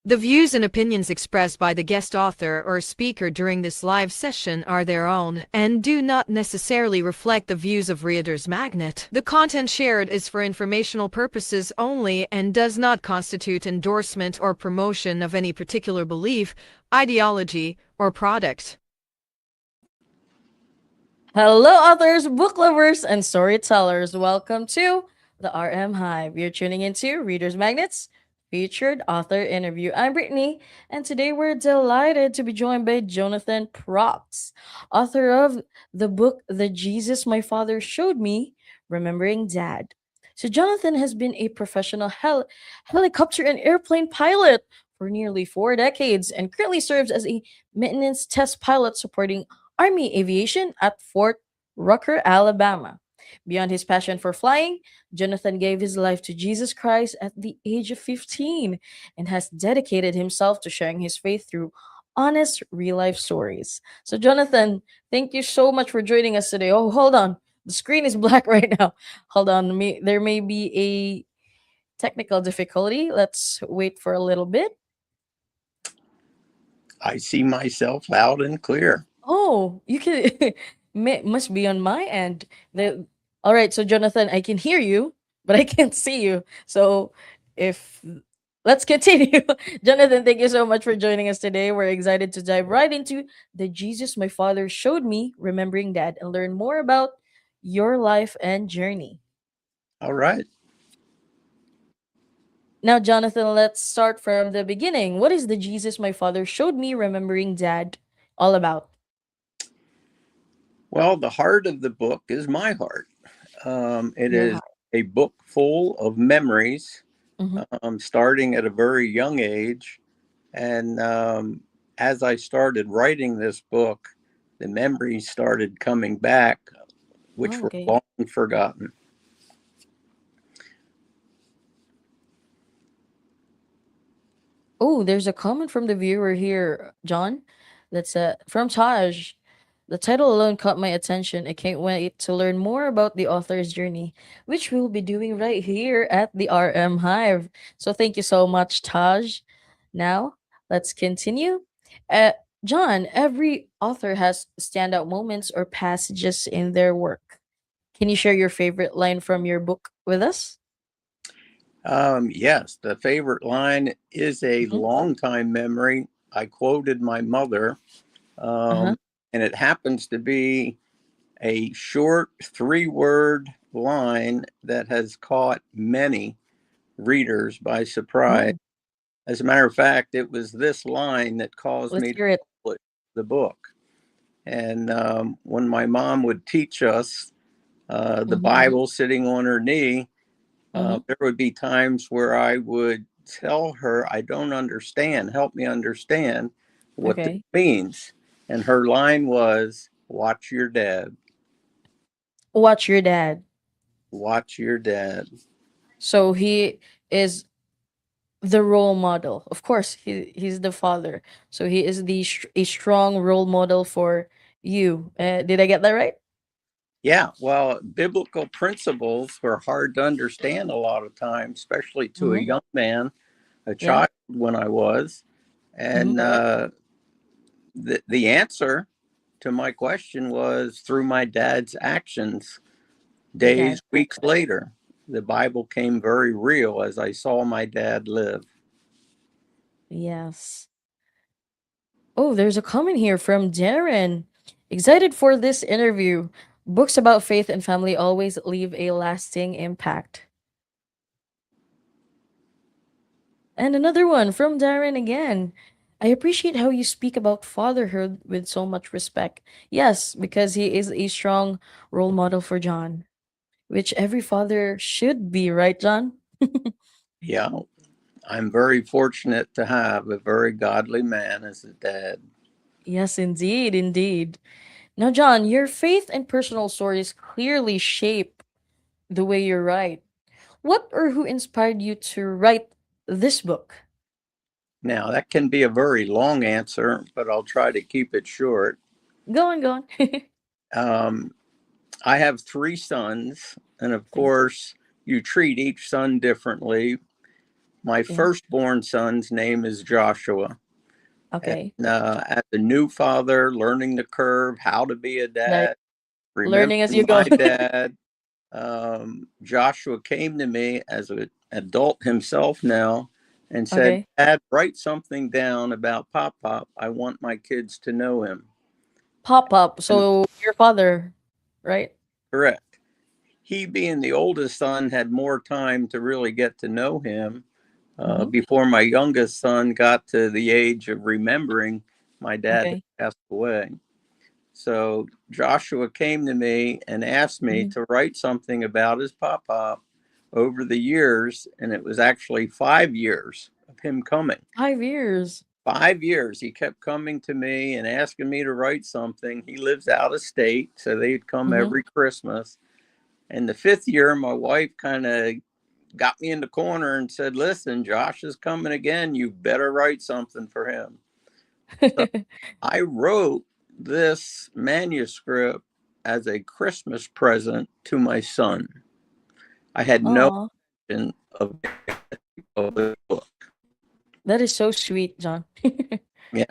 The views and opinions expressed by the guest author or speaker during this live session are their own and do not necessarily reflect the views of Reader's Magnet. The content shared is for informational purposes only and does not constitute endorsement or promotion of any particular belief, ideology, or product. Hello, authors, book lovers, and storytellers. Welcome to the RM Hive. You're tuning into Reader's Magnets featured author interview. I'm Brittany, and today we're delighted to be joined by Jonathan Prox, author of the book The Jesus My Father Showed Me, Remembering Dad. So, Jonathan has been a professional helicopter and airplane pilot for nearly 4 decades and currently serves as a maintenance test pilot supporting Army Aviation at Fort Rucker, Alabama. Beyond his passion for flying, Jonathan gave his life to Jesus Christ at the age of 15 and has dedicated himself to sharing his faith through honest real life stories. So, Jonathan, thank you so much for joining us today. Oh, hold on. The screen is black right now. Hold on. There may be a technical difficulty. Let's wait for a little bit. I see myself loud and clear. Oh, you can must be on my end. All right, so Jonathan, I can hear you, but I can't see you. So if let's continue. Jonathan, thank you so much for joining us today. We're excited to dive right into the Jesus my father showed me, remembering dad, and learn more about your life and journey. All right. Now, Jonathan, let's start from the beginning. What is the Jesus my father showed me, remembering dad all about? Well, the heart of the book is my heart. It Your is heart. a book full of memories, Mhm. starting at a very young age. And as I started writing this book, the memories started coming back, which Oh, were okay. long forgotten. Oh, there's a comment from the viewer here, John. That's from Taj. The title alone caught my attention. I can't wait to learn more about the author's journey, which we'll be doing right here at the RM Hive. So thank you so much, Taj. Now, let's continue. Uh, John, every author has standout moments or passages in their work. Can you share your favorite line from your book with us? Yes, the favorite line is a Mm-hmm. longtime memory. I quoted my mother, Uh-huh. um, and it happens to be a short 3 word line that has caught many readers by surprise. Oh, As a matter of fact, it was this line that caused let's me to hear it. publish the book. And when my mom would teach us the Mm-hmm. Bible sitting on her knee, Mm-hmm. there would be times where I would tell her, I don't understand, help me understand what this Okay. means. And her line was, watch your dad, Watch your dad. watch your dad. So he is the role model. Of course, he's the father. So he is a strong role model for you. Did I get that right? Yeah, well, biblical principles were hard to understand a lot of times, especially to a Mm-hmm. young man, a Yeah. child when I was. Mm-hmm. And the answer to my question was through my dad's actions. Your dad. Days, weeks later, the Bible came very real as I saw my dad live. Yes. Oh, there's a comment here from Darren. Excited for this interview. Books about faith and family always leave a lasting impact. And another one from Darren again. I appreciate how you speak about fatherhood with so much respect. Yes, because he is a strong role model for John, which every father should be, right, John? Yeah, I'm very fortunate to have a very godly man as a dad. Yes, indeed, indeed. Now, John, your faith and personal stories clearly shape the way you write. What or who inspired you to write this book? Now, that can be a very long answer, but I'll try to keep it short. Go on, go on. Um, I have 3 sons, and of Three. course, you treat each son differently. My Yeah. firstborn son's name is Joshua. And Okay. as a new father, learning the curve, how to be a Like dad, learning as you remembering go. my dad, Joshua came to me as an adult himself now and said, Okay. Dad, write something down about Pop Pop. I want my kids to know him. Pop up. And So your father, right? correct. He, being the oldest son, had more time to really get to know him Mm-hmm. before my youngest son got to the age of remembering my dad had Okay. passed away. So Joshua came to me and asked me Mm-hmm. to write something about his pop pop over the years, and it was actually 5 years of him coming. 5 years. 5 years he kept coming to me and asking me to write something. He lives out of state, so they'd come Mm-hmm. every Christmas. And the fifth year, my wife kind of got me in the corner and said, "Listen, Josh is coming again. You better write something for him." So I wrote this manuscript as a Christmas present to my son. I had no Oh, intention of the book. that is so sweet, John. Yeah.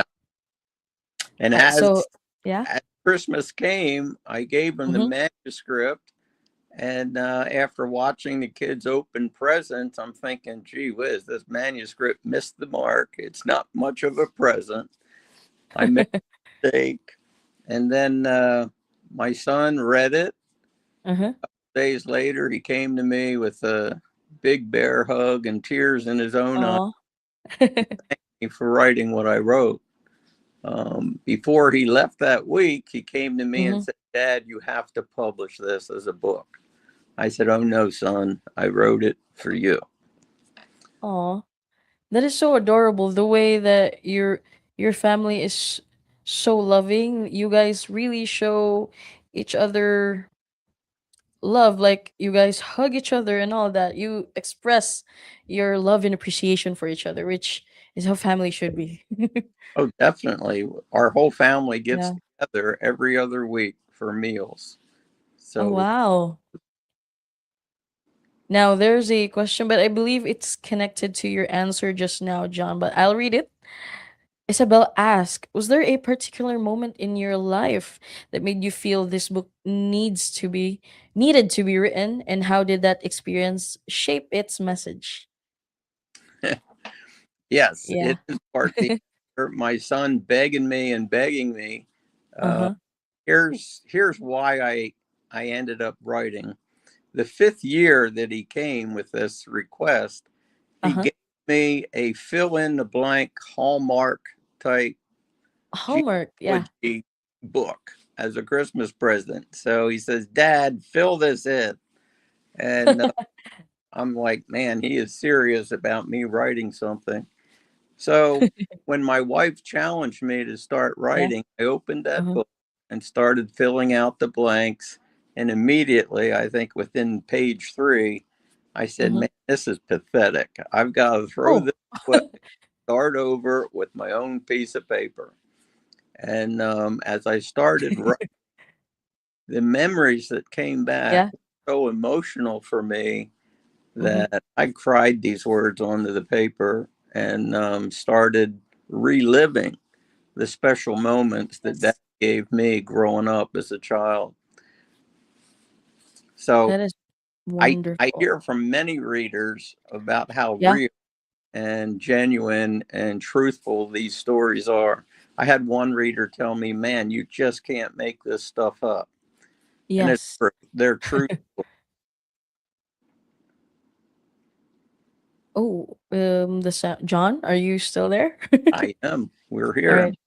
And So, yeah. as Christmas came, I gave him the Mm-hmm. manuscript. And after watching the kids open presents, I'm thinking, gee whiz, this manuscript missed the mark. It's not much of a present. I made a mistake. And then my son read it. Uh-huh. Days later, he came to me with a big bear hug and tears in his own eyes Oh. for writing what I wrote. Before he left that week, he came to me and Mm-hmm. said, Dad, you have to publish this as a book. I said, oh no, son, I wrote it for you. Oh. That is so adorable. The way that your family is so loving. You guys really show each other love. Like you guys hug each other and all that. You express your love and appreciation for each other, which is how family should be. Oh, definitely. Our whole family gets Yeah. together every other week for meals. Oh So, wow. Now there's a question, but I believe it's connected to your answer just now, John. But I'll read it. Isabel asked, was there a particular moment in your life that made you feel this book needed to be written, and how did that experience shape its message? yes, Yeah. it is part the my son begging me and begging me. Uh, Uh-huh. here's why I ended up writing. The fifth year that he came with this request, he Uh-huh. gave me a fill in the blank Hallmark type Hallmark, yeah. genealogy book as a Christmas present. So he says, Dad, fill this in. And I'm like, man, he is serious about me writing something. So when my wife challenged me to start Yeah. writing, I opened that Uh-huh. book and started filling out the blanks. And immediately, I think within page 3, I said, Uh-huh. man, this is pathetic. I've got to throw Oh. this away, start over with my own piece of paper. And as I started, the memories that came back Yeah. were so emotional for me Uh-huh. that I cried these words onto the paper and started reliving the special moments that Dad That's gave me growing up as a child. So that is I wonderful. hear from many readers about how Yeah. real and genuine and truthful these stories are. I had one reader tell me, man, you just can't make this stuff up. And it's Yes. true. They're true. Oh, the sound. John, are you still there? I am. We're All here. right.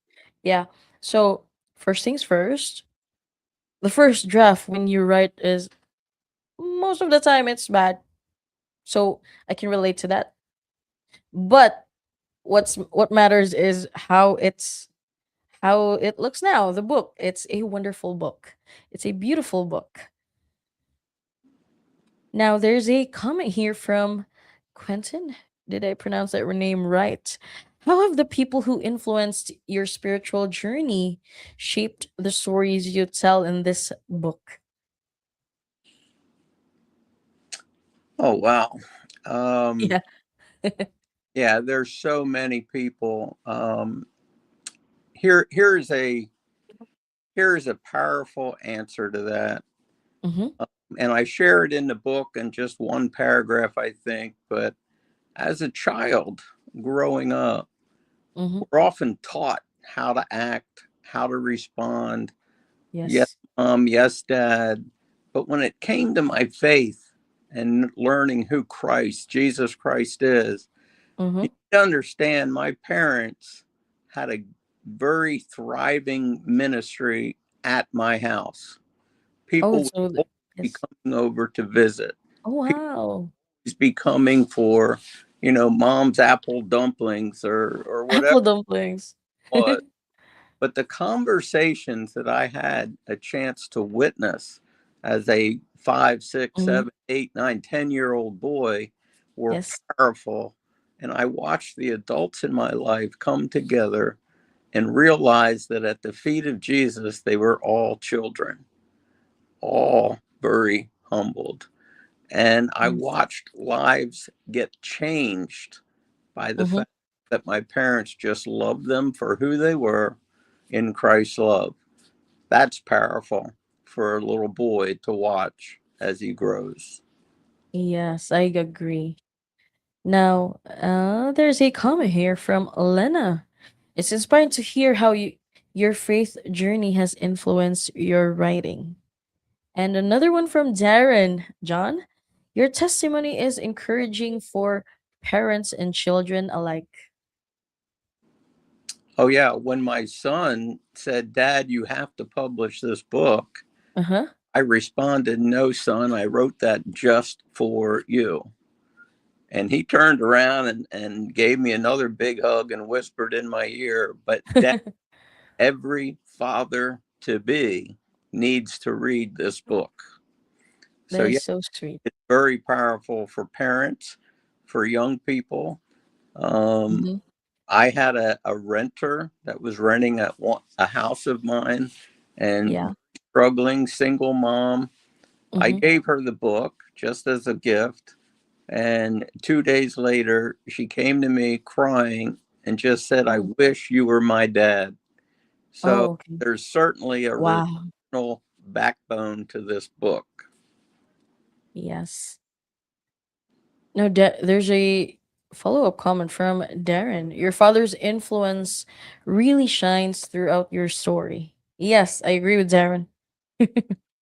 Yeah. So first things first, the first draft when you write is most of the time it's bad. So I can relate to that. But what matters is how it looks now. The book. It's a wonderful book. It's a beautiful book. Now there's a comment here from Quentin. Did I pronounce that name right? How have the people who influenced your spiritual journey shaped the stories you tell in this book? Oh, wow. Um, Yeah. Yeah, there's so many people. Here's a powerful answer to that. Mm-hmm. And I share it in the book in just one paragraph, I think. But as a child growing up, Mm-hmm. we're often taught how to act, how to respond. Yes, Yes. mom, yes, dad. But when it came to my faith and learning who Jesus Christ is, Mm-hmm. you understand my parents had a very thriving ministry at my house. Oh, People would so always be yes. coming over to visit. Oh, People wow. would be coming for, mom's apple dumplings or whatever Apple dumplings. it was. But the conversations that I had a chance to witness as a 5, 6, Mm-hmm. 7, 8, 9, 10-year-old boy were Yes. powerful. And I watched the adults in my life come together and realize that at the feet of Jesus, they were all children, all very humbled. And I Yes. watched lives get changed by the Mm-hmm. fact that my parents just loved them for who they were in Christ's love. That's powerful for a little boy to watch as he grows. Yes, I agree. Now, there's a comment here from Lena. It's inspiring to hear how your faith journey has influenced your writing. And another one from Darren. John, your testimony is encouraging for parents and children alike. Oh, yeah. When my son said, Dad, you have to publish this book, Uh huh. I responded, No, son, I wrote that just for you. And he turned around and gave me another big hug and whispered in my ear, But Dad, every father to be needs to read this book. That So, is yeah, so sweet. it's very powerful for parents, for young people. Um, Mm-hmm. I had a renter that was renting a house of mine and Yeah. struggling single mom. I Mm-hmm. gave her the book just as a gift. And 2 days later, she came to me crying and just said, I Oh. wish you were my dad. So Oh, okay. there's certainly a Wow. relational backbone to this book. Yes. No, there's a follow up comment from Darren. Your father's influence really shines throughout your story. Yes, I agree with Darren.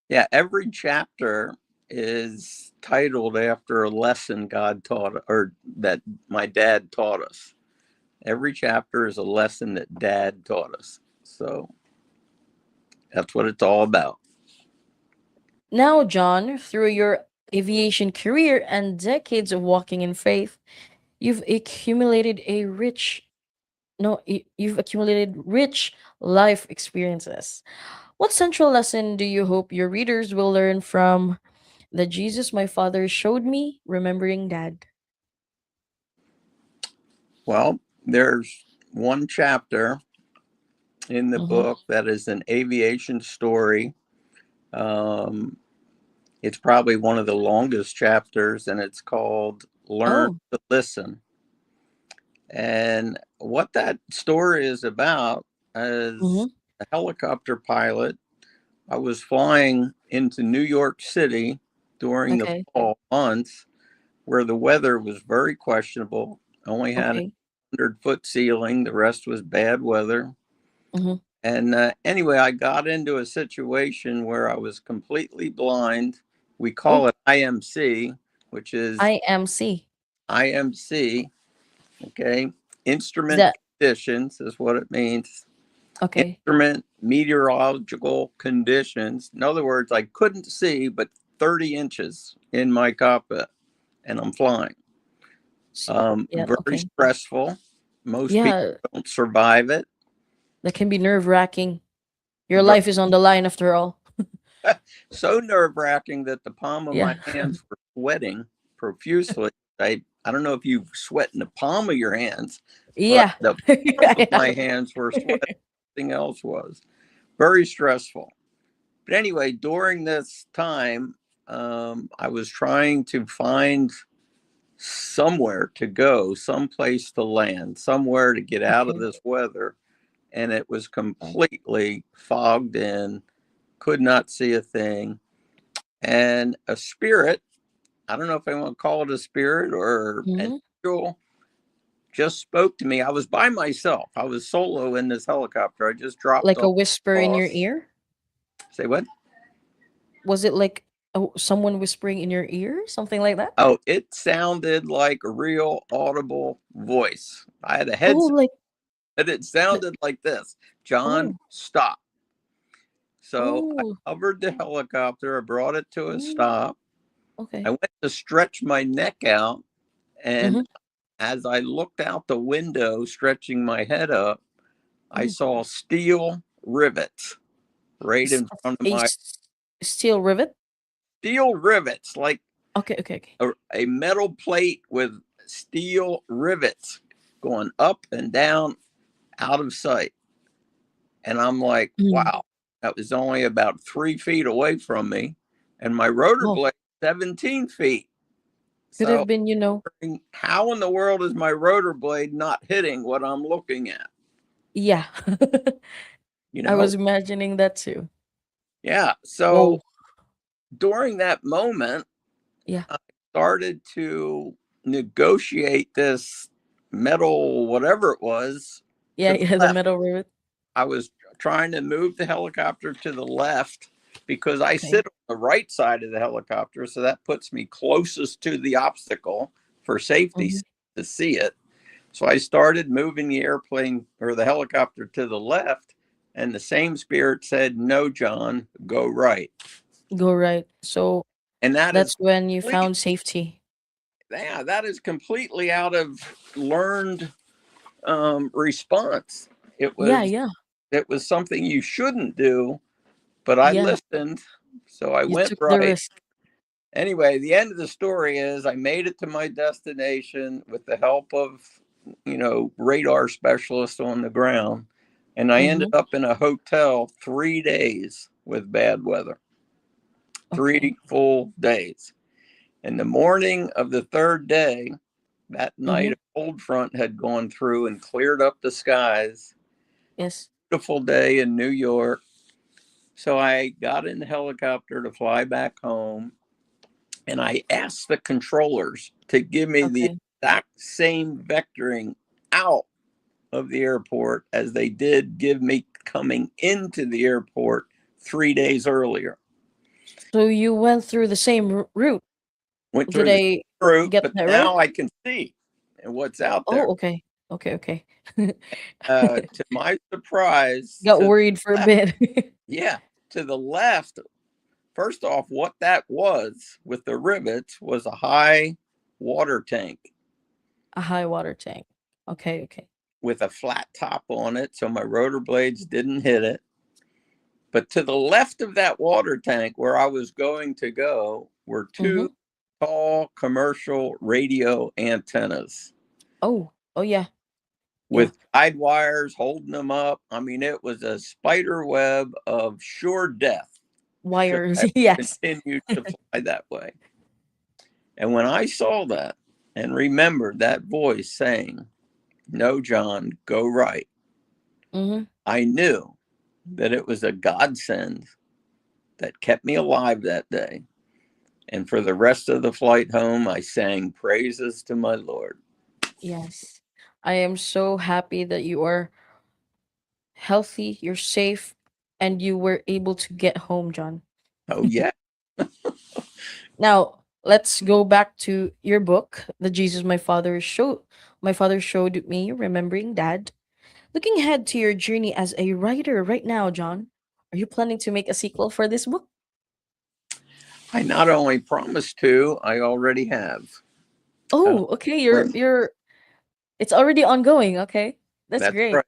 Yeah, every chapter is titled after a lesson God taught or that my dad taught us. Every chapter is a lesson that dad taught us. So that's what it's all about. Now, John, through your aviation career and decades of walking in faith, you've accumulated a rich no you've accumulated rich life experiences. What central lesson do you hope your readers will learn from the Jesus my father showed me, remembering dad? Well, there's one chapter in the Mm-hmm. book that is an aviation story. Um, it's probably one of the longest chapters, and it's called Learn Oh. to Listen. And what that story is about is Mm-hmm. a helicopter pilot. I was flying into New York City during the Okay. fall months where the weather was very questionable. Only had a Okay. 100-foot ceiling, the rest was bad weather. Mm-hmm. And anyway, I got into a situation where I was completely blind. We call Oh, it IMC, which is IMC. IMC, okay? Is Instrument that conditions is what it means. okay? Instrument meteorological conditions. In other words, I couldn't see but 30 inches in my cockpit and I'm flying. Yeah, Very okay. stressful. Most people Yeah, don't survive it. that can be nerve wracking. Your life is on the line after all. So nerve wracking that the palm of my Yeah. hands were sweating profusely. I don't know if you sweat in the palm of your hands, but Yeah. the palm of I my have. hands were sweating. Everything else was very stressful. But anyway, during this time, I was trying to find somewhere to go, someplace to land, somewhere to get out of Okay. this weather. And it was Okay. completely fogged in, could not see a thing. And a spirit, I don't know if I want to call it a spirit or an Mm-hmm. angel, just spoke to me. I was by myself. I was solo in this helicopter. I just dropped Like a whisper in your off. ear? Say what? Was it like someone whispering in your ear? Something like that? Oh, it sounded like a real audible voice. I had a Oh, headset, like, but it like sounded like this: John, oh, stop. So I oh, hovered the helicopter. I brought it to a mm, stop. I okay. went to stretch my neck out. And Mm-hmm. as I looked out the window, stretching my head up, I Mm. saw steel rivets right S- in front of A my steel rivet? steel rivets, like Okay, okay, okay. a metal plate with steel rivets going up and down out of sight. And I'm like, Mm. wow, that was only about 3 feet away from me. And my rotor Oh, blade, 17 feet. could So have been, how in the world is my rotor blade not hitting what I'm looking at? yeah. You I know? was imagining that too. Yeah. So Whoa. during that moment, Yeah. I started to negotiate this metal, whatever it was, Yeah, to the yeah, the left. metal rivet. I was trying to move the helicopter to the left because I Okay. sit on the right side of the helicopter. So that puts me closest to the obstacle for safety Mm-hmm. to see it. So I started moving the airplane or the helicopter to the left. And the same spirit said, no, John, go right. Go right. So And that is that's when you complete, found safety. yeah, that is completely out of learned response. It Yeah, was yeah, it was something you shouldn't do, but I yeah. listened, so I You went took the right. risk. Anyway, the end of the story is I made it to my destination with the help of, radar specialists on the ground, and I ended Mm-hmm. up in a hotel 3 days with bad weather, Okay. 3 full days. And the morning of the third day, that Mm-hmm. night, a cold front had gone through and cleared up the skies. Yes. Beautiful day in New York. So I got in the helicopter to fly back home, and I asked the controllers to give me the Okay. exact same vectoring out of the airport as they did give me coming into the airport 3 days earlier. So you went through the same route. Went Did through the I route, get but that right? now I can see and what's out there. Oh, okay. Okay, okay. To my surprise, Got to the worried for a left, bit. yeah, to the left. First off, what that was with the rivets was a high water tank A high water tank. Okay, okay. with a flat top on it, so my rotor blades didn't hit it. But to the left of that water tank, where I was going to go, were Mm-hmm. two tall commercial radio antennas Oh, oh yeah, yeah. with guide wires holding them up. I mean, it was a spider web of sure death should Wires. I Yes. continue to fly that way. And when I saw that and remembered that voice saying, no, John, go right, Mm-hmm. I knew that it was a godsend that kept me alive that day. And for the rest of the flight home, I sang praises to my Lord. Yes. I am so happy that you are healthy, you're safe, and you were able to get home, John. Oh, yeah. Now, let's go back to your book, The Jesus My Father Showed Me, Remembering Dad. Looking ahead to your journey as a writer right now, John, are you planning to make a sequel for this book? I not only promised to, I already have. Uh, Oh, okay. when You're it's already ongoing. Okay. That's That's great. right.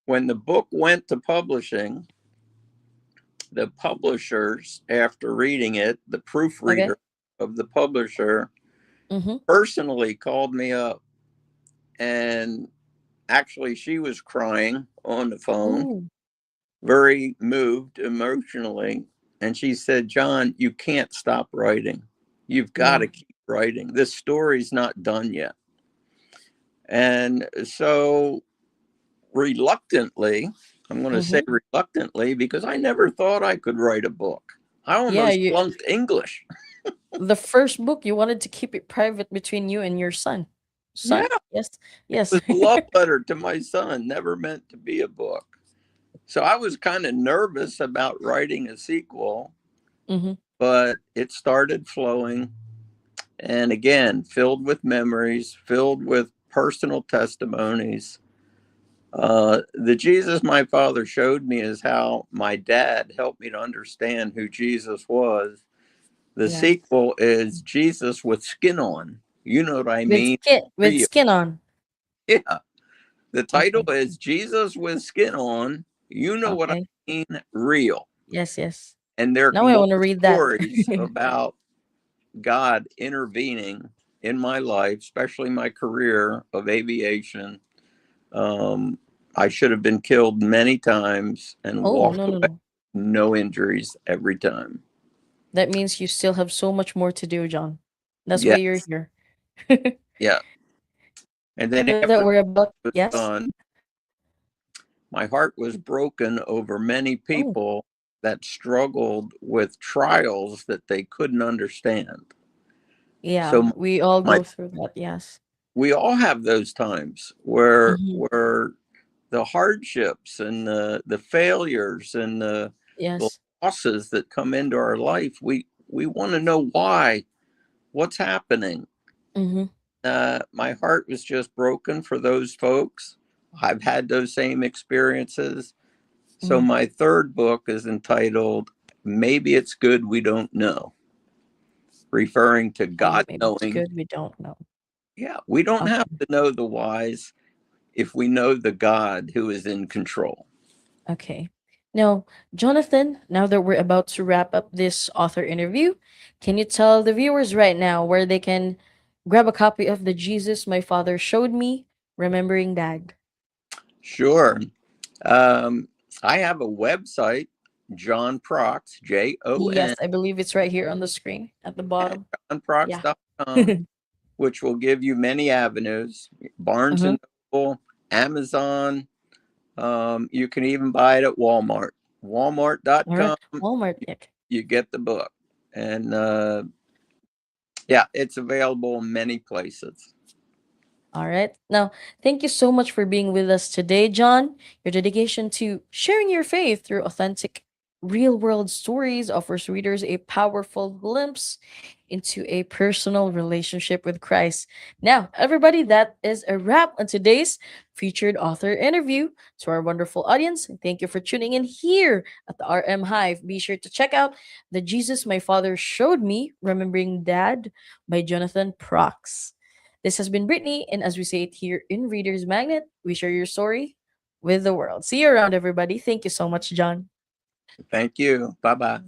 When the book went to publishing, the publishers, after reading it, the Okay. proofreader of the publisher Mm-hmm. personally called me up, and actually she was crying on the phone, Oh. very moved emotionally, and she said, John, you can't stop writing, you've got Yeah. to keep writing. This story's not done yet. And so reluctantly, I'm going to say Mm-hmm. reluctantly, because I never thought I could write a book. I Yeah, almost you flunked English. the first book you wanted to keep it private between you and your son. Yeah, Son? Yes. it Yes. was a love letter to my son, never meant to be a book. So I was kind of nervous about writing a sequel, Mm-hmm. but it started flowing. And again, filled with memories, filled with personal testimonies. The Jesus my father showed me is how my dad helped me to understand who Jesus was. The Yeah. sequel is Jesus with skin on. You know what I With mean? Real. skin on. Yeah. The title Okay. is Jesus with skin on. You know what I Okay. mean? Real. Yes, yes. And there are Now I more want to read that. stories about God intervening in my life, especially my career of aviation. Um, I should have been killed many times and Oh, walked no, no, away, no. no injuries every time. That means you still have so much more to do, John. That's why Yeah, you're here. yeah. And then Now that after we're about, it was yes. done, my heart was broken over many Oh, people that struggled with trials that they couldn't understand. yeah. So We all my go through that. Yes. we all have those times where Mm-hmm. the hardships and the failures and the Yes. losses that come into our life, we want to know why, what's happening. Mm-hmm. My heart was just broken for those folks. I've had those same experiences. So Mm-hmm. my third book is entitled Maybe It's Good We Don't Know, referring to Okay. God Maybe it's knowing. good. We don't know. Yeah, we don't have Okay. to know the whys if we know the God who is in control. Okay. Now, Jonathan, now that we're about to wrap up this author interview, can you tell the viewers right now where they can grab a copy of the Jesus My Father Showed Me, Remembering Dad? Sure. Um, I have a website, John Prox, Yes, Jon, I believe it's right here on the screen at the bottom. Yeah. johnprox.com, which will give you many avenues. Barnes Uh-huh. and Noble, Amazon. You can even buy it at Walmart. All right. Walmart.com. Walmart. Yeah. You get the book, and yeah, it's available in many places. All right. Now, thank you so much for being with us today, John. Your dedication to sharing your faith through authentic, real world stories offers readers a powerful glimpse into a personal relationship with Christ. Now, everybody, that is a wrap on today's featured author interview. To our wonderful audience, thank you for tuning in here at the RM Hive. Be sure to check out The Jesus My Father Showed Me, Remembering Dad by Jonathan Prox. This has been Brittany, and as we say it here in Reader's Magnet, we share your story with the world. See you around, everybody. Thank you so much, John. Thank you. Bye bye.